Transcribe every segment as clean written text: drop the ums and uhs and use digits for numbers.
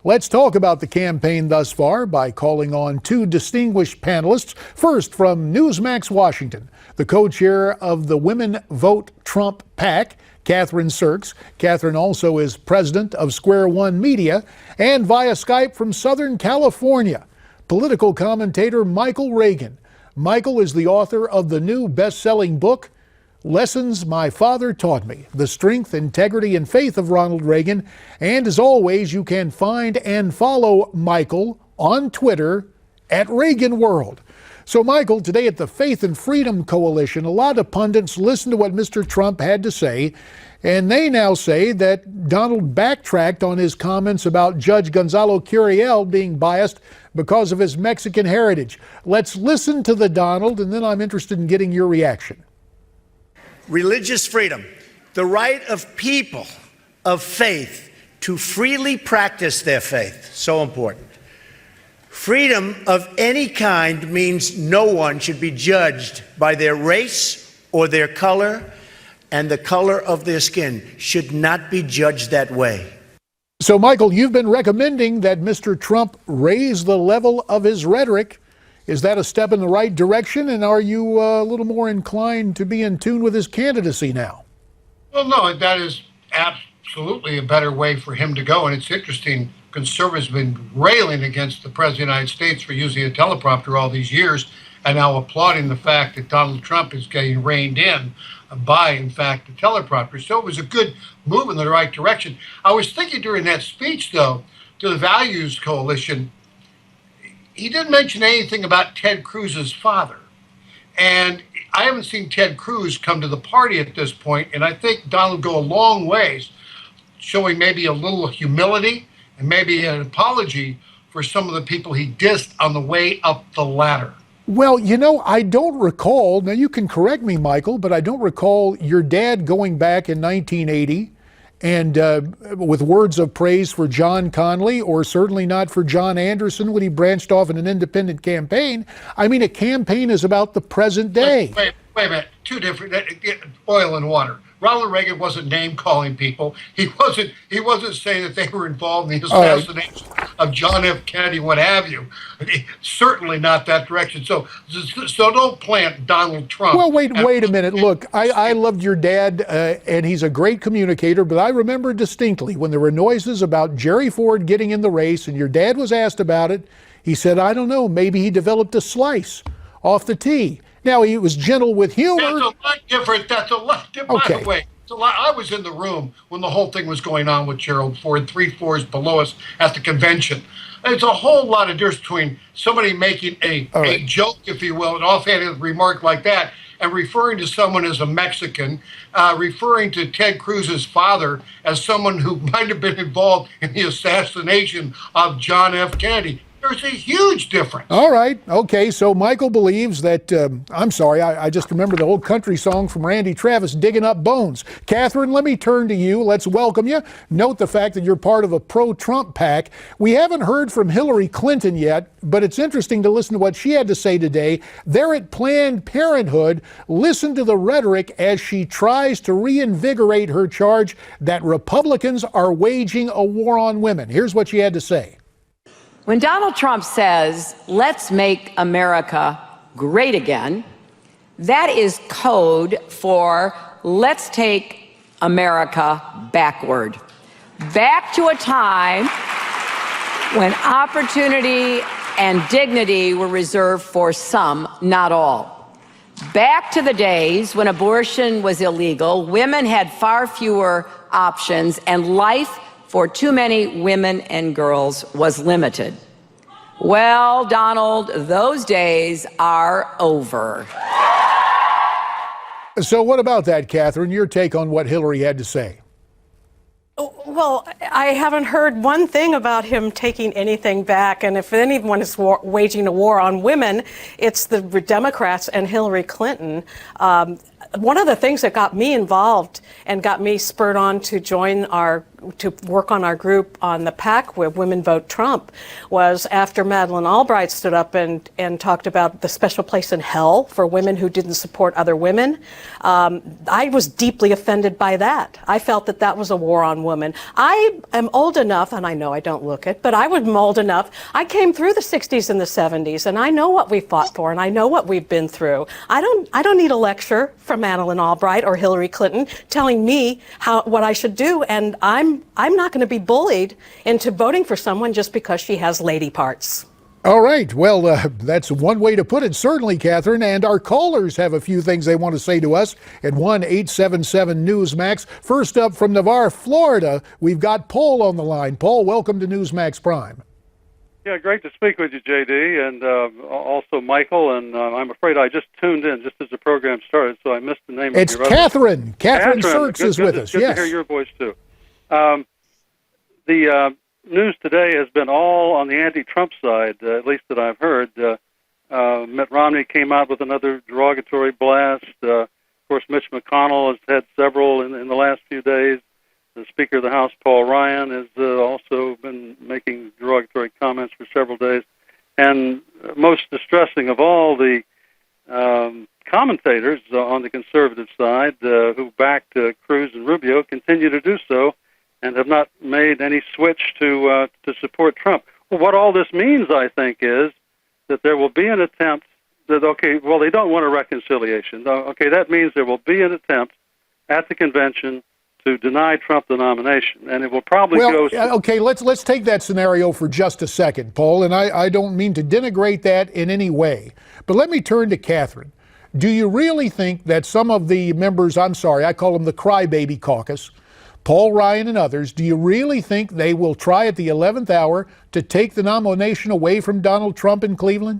Let's talk about the campaign thus far by calling on two distinguished panelists. First, from Newsmax Washington, the co-chair of the Women Vote Trump PAC, Kathryn Serkes. Kathryn also is president of Square One Media, and via Skype from Southern California, political commentator Michael Reagan. Michael is the author of the new best-selling book, Lessons My Father Taught Me, The Strength, Integrity, and Faith of Ronald Reagan. And as always, you can find and follow Michael on Twitter at Reagan World. So Michael, today at the Faith and Freedom Coalition, a lot of pundits listened to what Mr. Trump had to say, and they now say that Donald backtracked on his comments about Judge Gonzalo Curiel being biased because of his Mexican heritage. Let's listen to the Donald, and then I'm interested in getting your reaction. Religious freedom, the right of people of faith to freely practice their faith, so important. Freedom of any kind means no one should be judged by their race or their color, and the color of their skin should not be judged that way. So, Michael, you've been recommending that Mr. Trump raise the level of his rhetoric. Is that a step in the right direction, and are you a little more inclined to be in tune with his candidacy now? Well, no, that is absolutely a better way for him to go. And it's interesting, conservatives have been railing against the President of the United States for using a teleprompter all these years, and now applauding the fact that Donald Trump is getting reined in by, in fact, the teleprompter. So it was a good move in the right direction. I was thinking during that speech, though, to the Values Coalition, he didn't mention anything about Ted Cruz's father. And I haven't seen Ted Cruz come to the party at this point, and I think Donald will go a long ways, showing maybe a little humility and maybe an apology for some of the people he dissed on the way up the ladder. Well, you know, I don't recall, now you can correct me, Michael, but I don't recall your dad going back in 1980 and with words of praise for John Connally, or certainly not for John Anderson when he branched off in an independent campaign. I mean, a campaign is about the present day. Wait a minute. Two different, oil and water. Ronald Reagan wasn't name-calling people. He wasn't saying that they were involved in the assassination of John F. Kennedy, what have you. Certainly not that direction. So don't plant Donald Trump. Well, wait a minute. Look, I loved your dad, and he's a great communicator, but I remember distinctly when there were noises about Jerry Ford getting in the race, and your dad was asked about it. He said, I don't know, maybe he developed a slice off the tee. Now, he was gentle with humor. That's a lot different. That's a lot different. Okay. By the way, it's a lot. I was in the room when the whole thing was going on with Gerald Ford, 3 floors below us at the convention. There's a whole lot of difference between somebody making a joke, if you will, an offhanded remark like that, and referring to someone as a Mexican, referring to Ted Cruz's father as someone who might have been involved in the assassination of John F. Kennedy. There's a huge difference. All right. Okay. So Michael believes that, I'm sorry, I just remember the old country song from Randy Travis, Digging Up Bones. Kathryn, let me turn to you. Let's welcome you. Note the fact that you're part of a pro-Trump PAC. We haven't heard from Hillary Clinton yet, but it's interesting to listen to what she had to say today. They're at Planned Parenthood. Listen to the rhetoric as she tries to reinvigorate her charge that Republicans are waging a war on women. Here's what she had to say. When Donald Trump says, let's make America great again, that is code for let's take America backward. Back to a time when opportunity and dignity were reserved for some, not all. Back to the days when abortion was illegal, women had far fewer options, and life for too many women and girls was limited. Well, Donald, those days are over. So what about that, Kathryn? Your take on what Hillary had to say? Well, I haven't heard one thing about him taking anything back. And if anyone is waging a war on women, it's the Democrats and Hillary Clinton. one of the things that got me involved and got me spurred on to to work on our group on the PAC with Women Vote Trump was after Madeleine Albright stood up and talked about the special place in hell for women who didn't support other women. I was deeply offended by that. I felt that that was a war on women. I am old enough, and I know I don't look it, but I was old enough. I came through the 60s and the 70s, and I know what we fought for, and I know what we've been through. I don't need a lecture from Madeleine Albright or Hillary Clinton telling me what I should do, and I'm not going to be bullied into voting for someone just because she has lady parts. All right. Well, that's one way to put it, certainly, Kathryn. And our callers have a few things they want to say to us at 1-877-NEWSMAX. First up from Navarre, Florida, we've got Paul on the line. Paul, welcome to Newsmax Prime. Yeah, great to speak with you, JD, and also Michael. And I'm afraid I just tuned in just as the program started, so I missed the name it's of your other... Kathryn. Kathryn Serkes is with us. Good Yes. to hear your voice, too. The news today has been all on the anti-Trump side, at least that I've heard. Mitt Romney came out with another derogatory blast. Of course, Mitch McConnell has had several in the last few days. The Speaker of the House, Paul Ryan, has also been making derogatory comments for several days. And most distressing of all, the commentators on the conservative side who backed Cruz and Rubio continue to do so and have not made any switch to support Trump. Well, what all this means, I think, is that there will be an attempt that, they don't want a reconciliation. Okay, that means there will be an attempt at the convention to deny Trump the nomination, and it will probably go... Okay, let's take that scenario for just a second, Paul, and I don't mean to denigrate that in any way, but let me turn to Kathryn. Do you really think that some of the members, I call them the crybaby caucus, Paul Ryan and others, do you really think they will try at the 11th hour to take the nomination away from Donald Trump in Cleveland?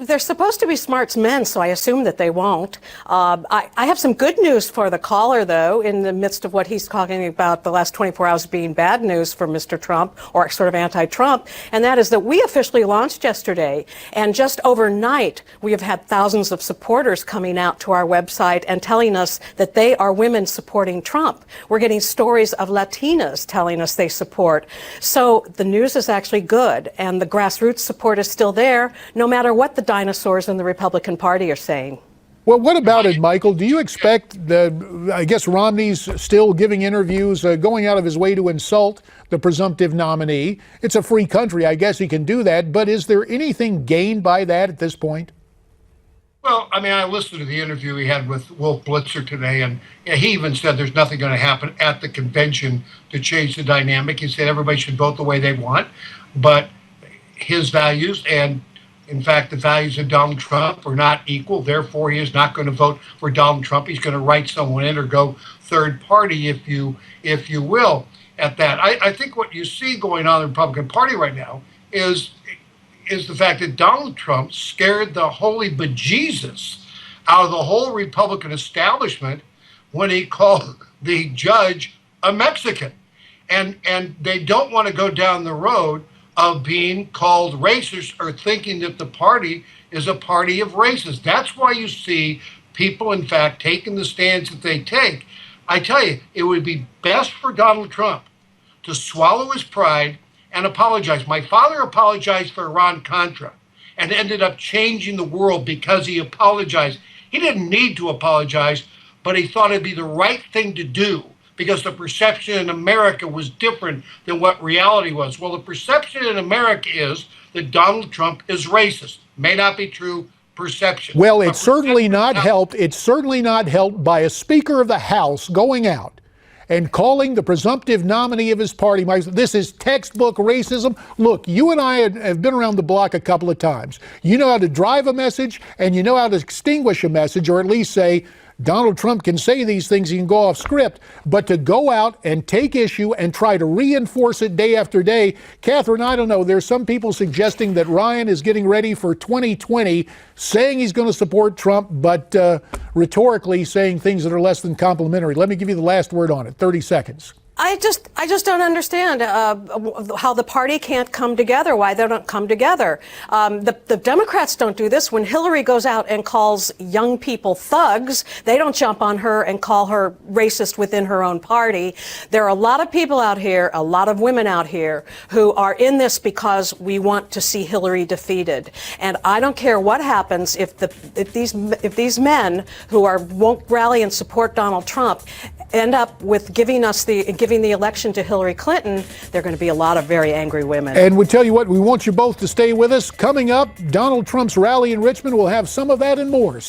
They're supposed to be smarts men, so I assume that they won't. I have some good news for the caller, though, in the midst of what he's talking about the last 24 hours being bad news for Mr. Trump, or sort of anti-Trump, and that is that we officially launched yesterday, and just overnight we have had thousands of supporters coming out to our website and telling us that they are women supporting Trump. We're getting stories of Latinas telling us they support. So the news is actually good, and the grassroots support is still there, no matter what the dinosaurs in the Republican Party are saying. Well, what about it, Michael? Do you expect I guess Romney's still giving interviews, going out of his way to insult the presumptive nominee? It's a free country. I guess he can do that. But is there anything gained by that at this point? Well, I mean, I listened to the interview he had with Wolf Blitzer today, and he even said there's nothing going to happen at the convention to change the dynamic. He said everybody should vote the way they want, but his values and in fact, the values of Donald Trump are not equal. Therefore, he is not going to vote for Donald Trump. He's going to write someone in or go third party, if you will, at that. I think what you see going on in the Republican Party right now is the fact that Donald Trump scared the holy bejesus out of the whole Republican establishment when he called the judge a Mexican. And they don't want to go down the road of being called racist or thinking that the party is a party of racists. That's why you see people, in fact, taking the stands that they take. I tell you, it would be best for Donald Trump to swallow his pride and apologize. My father apologized for Iran-Contra and ended up changing the world because he apologized. He didn't need to apologize, but he thought it'd be the right thing to do because the perception in America was different than what reality was. Well, the perception in America is that Donald Trump is racist. May not be true perception. Well, it's certainly not helped. It's certainly not helped by a Speaker of the House going out and calling the presumptive nominee of his party, this is textbook racism. Look, you and I have been around the block a couple of times. You know how to drive a message and you know how to extinguish a message, or at least say, Donald Trump can say these things, he can go off script, but to go out and take issue and try to reinforce it day after day. Kathryn, I don't know, there's some people suggesting that Ryan is getting ready for 2020, saying he's going to support Trump, but rhetorically saying things that are less than complimentary. Let me give you the last word on it, 30 seconds. I just don't understand how the party can't come together, why they don't come together. The Democrats don't do this. When Hillary goes out and calls young people thugs, they don't jump on her and call her racist within her own party. There are a lot of people out here, a lot of women out here, who are in this because we want to see Hillary defeated. And I don't care what happens if these men who won't rally and support Donald Trump end up with giving the election to Hillary Clinton. There are going to be a lot of very angry women. And we tell you what, we want you both to stay with us. Coming up, Donald Trump's rally in Richmond will have some of that and more.